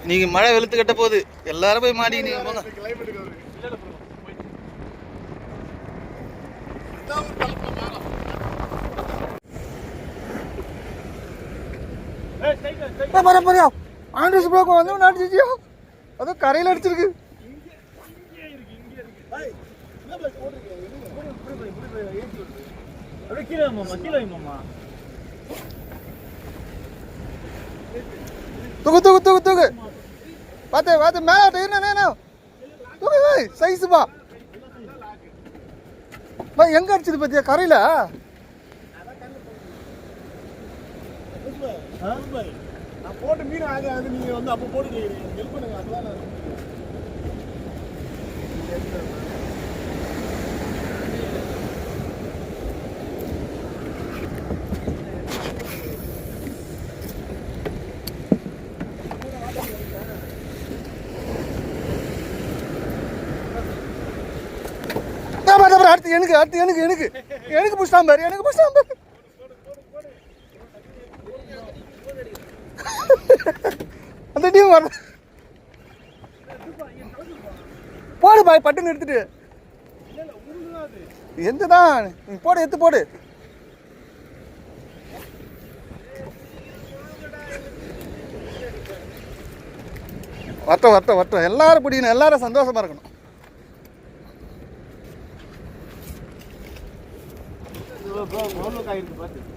நீங்க மழை வெளுத்து கட்ட போகுது, எல்லாரும் போய் மாடி நீங்க போங்க. ஆண்ட்ரஸ் ப்ளோக் வந்து அடிச்சிச்சியா, அதுவும் கரையில் அடிச்சிருக்கு. தூக்கு தூக்கு தூக்கு தூக்கு பார்த்து பார்த்து மேலே என்ன தூக்கு சைஸுப்பா. எங்க அடிச்சது பத்தியா? கரையில போட்டு மீன் ஆகாது. நீங்க வந்து அப்போ போட்டு ஹெல்ப் பண்ணுங்க. அதெல்லாம் அடுத்து எனக்கு புஷ்டாம் பாரு, எனக்கு புஷ்டாம் பாரு. அந்த டீம் வர போடு பாய், பட்டுன்னு எடுத்துட்டு எந்ததான் போடு, எடுத்து போடு. வட்டம் எல்லாரும் பிடிக்கணும், எல்லாரும் சந்தோஷமா இருக்கணும்.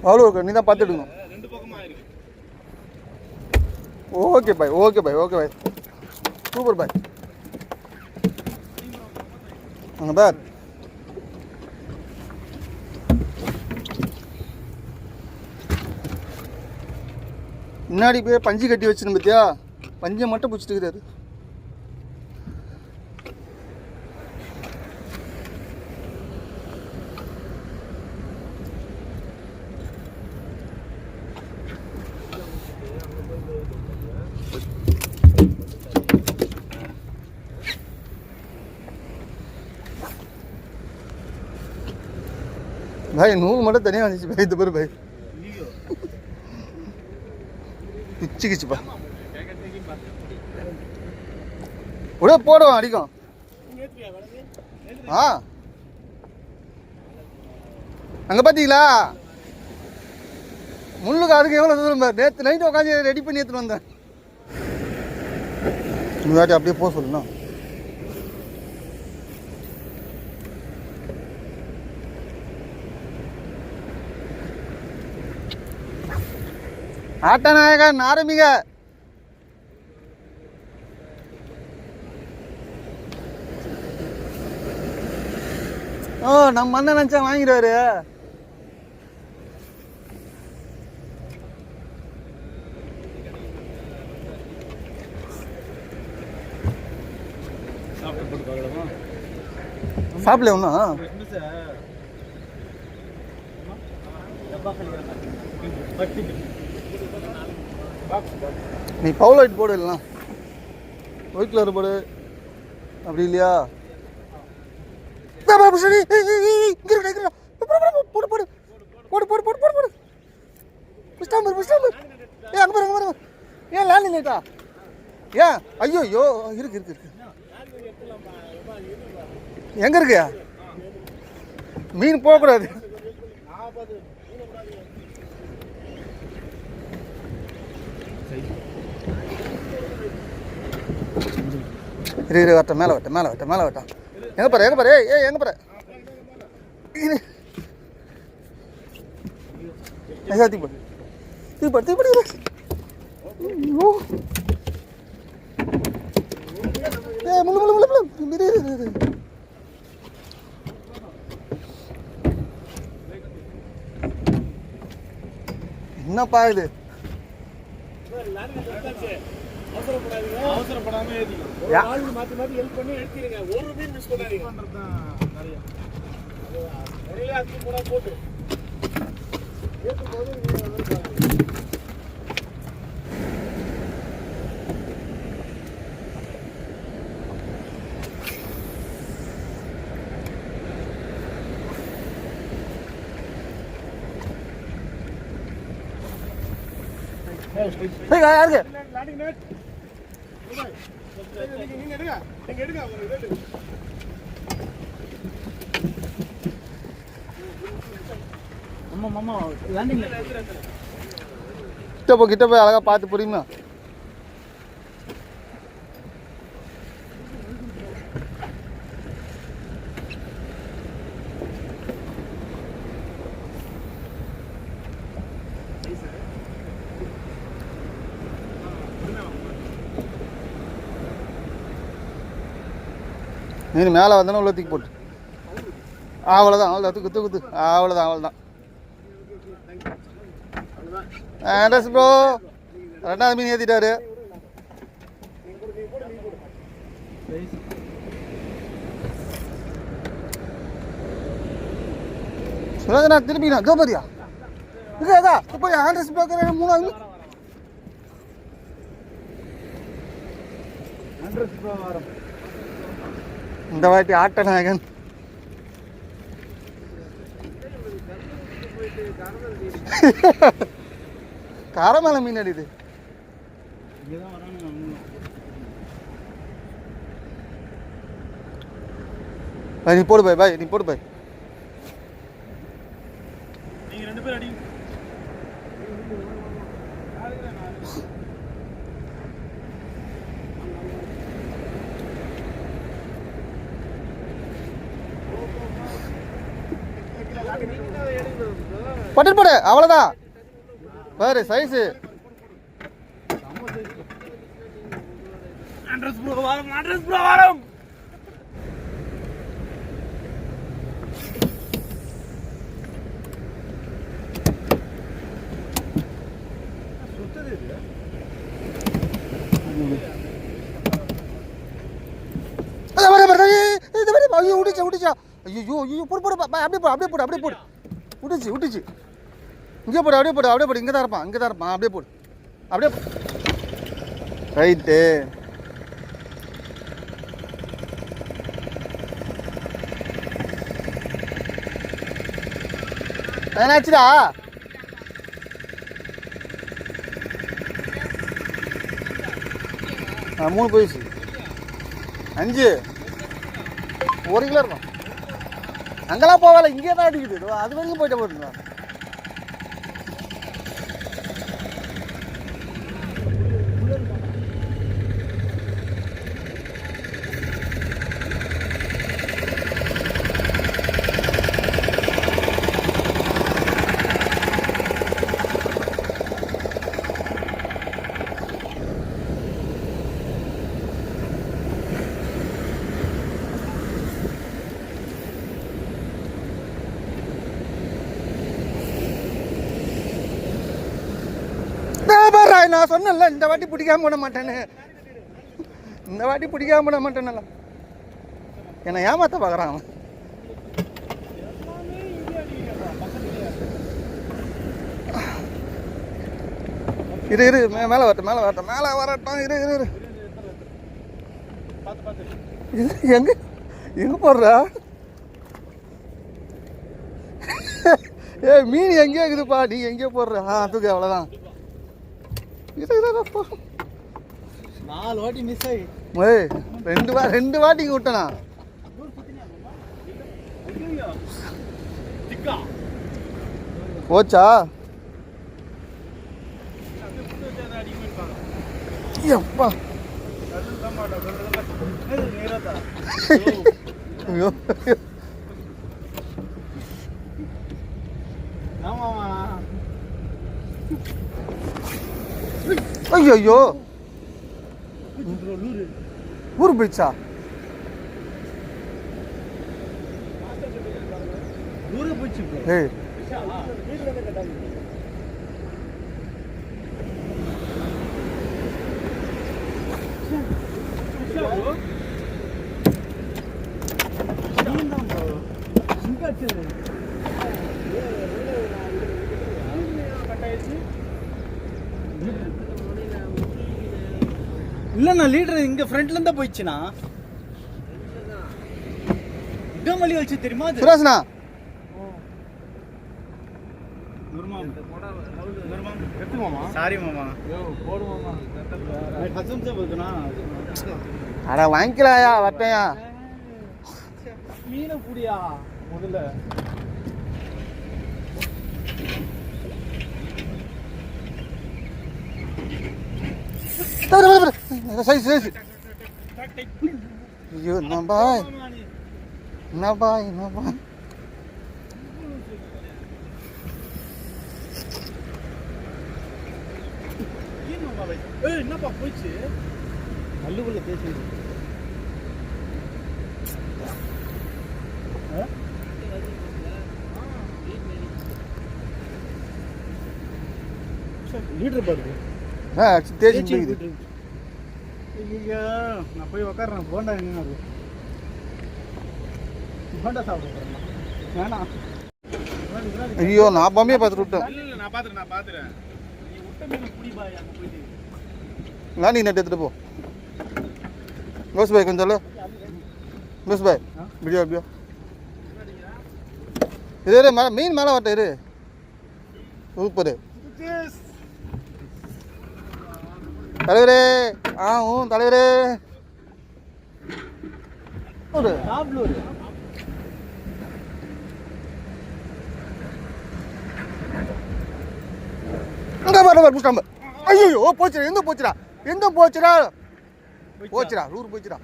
அவ்வளோ நீ தான் பார்த்துடுங்க. ஓகே பாய், சூப்பர் பாய். அங்கே பார், முன்னாடி போய் பஞ்சு கட்டி வச்சுன்னு பார்த்தியா, பஞ்சை மட்டும் பிடிச்சிட்டு இருக்குது. भाई नूल மட்டும் தனியா வந்துச்சு भाई. இது பாரு भाई, கிச்சுப்பா. ஒரே போடுவான் அடிக்கும். அங்க பாத்தீங்களா முள்ளுக்கு அதுக்கு எவ்வளவு தூரம் பாரு. நேற்று நைட்டு உட்காந்து ரெடி பண்ணி எடுத்துட்டு வந்தேன். முன்னாடி அப்படியே போக சொல்லணும். ஆட்டநாயகன் ஆரம்பிங்க. நம்ம அண்ணன் நினைச்சா வாங்கிடுவாரு. சாப்பிடல ஒன்னும். நீ பவுல் ஒயிட் போடு, இல்லைனா ஒயிட் கலர் போடு. அப்படி இல்லையா ஏன் லேண்ட் லேட்டா? ஏன் ஐயோ இருக்கு எங்க இருக்கு? மீன் போகக்கூடாது. வட்டம் மேலே வட்டம் எங்க பாரு எங்க பாரு. என்னப்பா இது? அவசரப்படாம மாத்தி மாத்தி ஹெல்ப் பண்ணி எடுத்துருங்க. ஒரு மீன் மிஸ் பண்ணாதீங்க. நிறைய ஒரே ஆத்தி போட்டு ஏத்தும்போது யாருக்கு நீங்க எடுங்க, நீங்க எடுங்க, ஒரு ரேட்டு. மாமா லேண்டிங்ல கிட்ட போய் அழகா பார்த்து புரியுமா? மீன் மேலே வந்தோன்னா உள்ள தூக்கி போட்டு அவ்வளோதான் குத்து அவ்வளோதான் ஆண்ட்ரஸ் ப்ரோ ரெண்டாவது மீன் ஏற்றிட்டாரு. சுரேஷனா திரும்பிண்ணா கோபரியா இதா இப்போ ஆண்ட்ரஸ் ப்ரோக்கர் 3வது மீன். இந்த வாட்டி ஆட்டநாயகன் காரமேல மீன் அடிது. நீ போடு பாய் நீ போடு பாய். நீங்க 2 பேர் அடிங்க. பட்டு போடு அவ்வளோதான் பாரு சைஸு. ஆண்ட்ரஸ் ப்ரோ வாரம். விட்டுச்சா ஐயோ போடு அப்படியே போடு விட்டுச்சு இங்கே போடு அப்படியே போடு இங்கே தான் இருப்பான் அப்படியே போடு ரைட்டு. என்னாச்சுடா? மூணு போயிடுச்சு 5 1 கிலோ இருக்கும். அங்கெல்லாம் போகல இங்கே தான் அடிக்குது. அது வரைக்கும் போயிட்டு போட்டுருங்க. நான் சொன்னேன்ல இந்த வாட்டி பிடிக்காம விட மாட்டேன்னு. என்னை ஏமாத்த பார்க்குறான் அவன். இரு மேலே வரட்டும் இரு எங்க போடுறா? மீன் எங்கேயோ இருக்குதுப்பா, நீ எங்கேயோ போடுற? தூக்கு அவ்வளோதான். 4 வாட்டி மிஸ் ஆகி 2 வாட்டி விட்டனா போச்சா? எப்பா ஐயோ ஊர் போயிடுச்சா? ஏய் இல்லண்ணா லீடர் இங்க ஃப்ரண்ட்ல இருந்தா போயிடுச்சுனா இடம் வழி வச்சு தெரியுமா? சுரேஷ்னா எடுத்துக்கோமா சாரி மாமா போடுவோமா பத்து நிமிஷம் போதுனா அட வாங்கிக்கலாயா வரட்டையா மீனை புடியா முதல்ல சைஸ் சைஸ் ஐயோ என்ன பாய் என்ன பாய் என்ன பாய் என்னப்பா போயிடுச்சு அல்லுக்குள்ள பேசி லீடர் பாருங்க தேய்ச்சி முடியுது ஐயா நான் போய் உக்காடுறேன் போண்டா எங்க போண்டா சாப்பிட போறேன் வேணாம் ஐயோ நான் பொம்மையை பார்த்துட்டு விட்டேன் இல்ல நான் பாத்துறேன் நீ விட்ட மீன் புடிப்பா அங்க போயிட்டு நான் நீ நட்டு எடுத்துட்டு போ கோஸ் பாய் கொஞ்சம் சொல்லு கோஸ் பாய் வீடியோ வீடியோ இரு மேலே மீன் மேலே வரட்ட இரு சூப்பர் தலைவரே தலைவரே ஒரு சாப்பிடு அங்கே பாரு புஷ்டாம்ப ஐயோ போச்சுடா எந்த போச்சுடா ஊர் போச்சுடா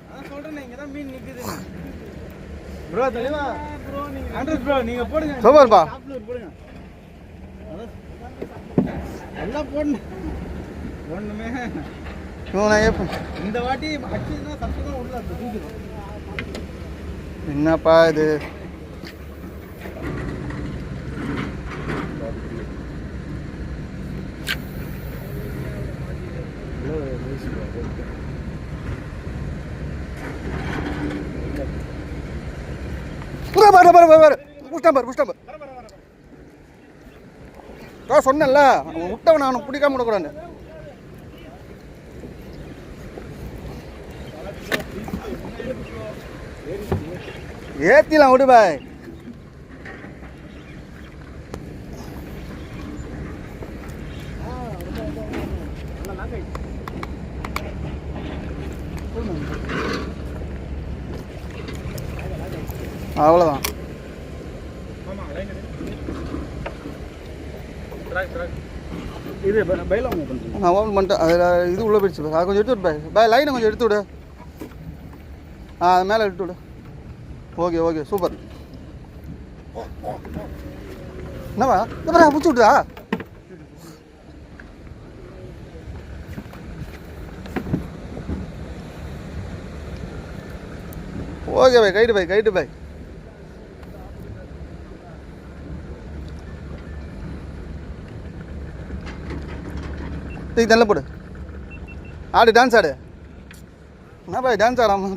அதான் சொல்றேன் இங்க தான் மீன் நிக்குது ப்ரோ தலைவா ப்ரோ நீங்க 100 ப்ரோ நீங்க போடுங்க சூப்பர்ப்பா சாப்பிடு போடுங்க எல்லாம் போடுங்க ஒண்ணுமே இந்த வாட்டி அடிச்சதுன்னா சத்தம் உள்ள அந்த தூக்கிடும் என்னப்பா இது சொன்னல விட்டவன் அவனை பிடிக்காம விடக்கூடாது ஏத்திலாம் விடு பாய் அவ்வளோதான் இது பைல ஓபன் பண்ணுங்க நான் ஓபன் பண்ணிட்டேன் அதில் இது உள்ளே போயிடுச்சு அதை கொஞ்சம் எடுத்து விடு பாய் பாய் லைனை கொஞ்சம் எடுத்து விடு அது மேலே எடுத்து விடு ஓகே சூப்பர் என்னவா இந்த பிடிச்சி விட்டுதா ஓகே பாய் கைட்டு பாய் நல்லா போடு ஆடு டான்ஸ் ஆடு என்ன பாய் டான்ஸ் ஆடாம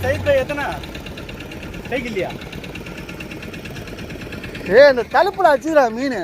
சைஸ் பை எத்தனை சைக்கிள் இல்லையா இந்த தலுப்புல வச்சுக்கிறா மீன்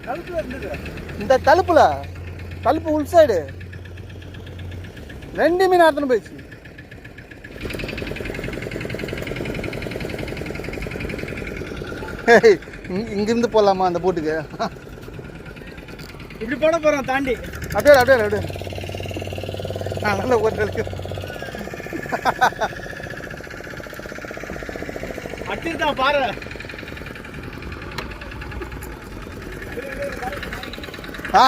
கழுத்துல இருந்தது இந்த தலுப்பு உள் சைடு 2 மீன் ஆடுத்துன்னு போயிடுச்சு இங்கிருந்து போடலாமா அந்த போட்டுக்கு இப்படி போட போறோம் தாண்டி அப்படியே நல்ல போட்டு அட்டிருந்தா பாரு ஆ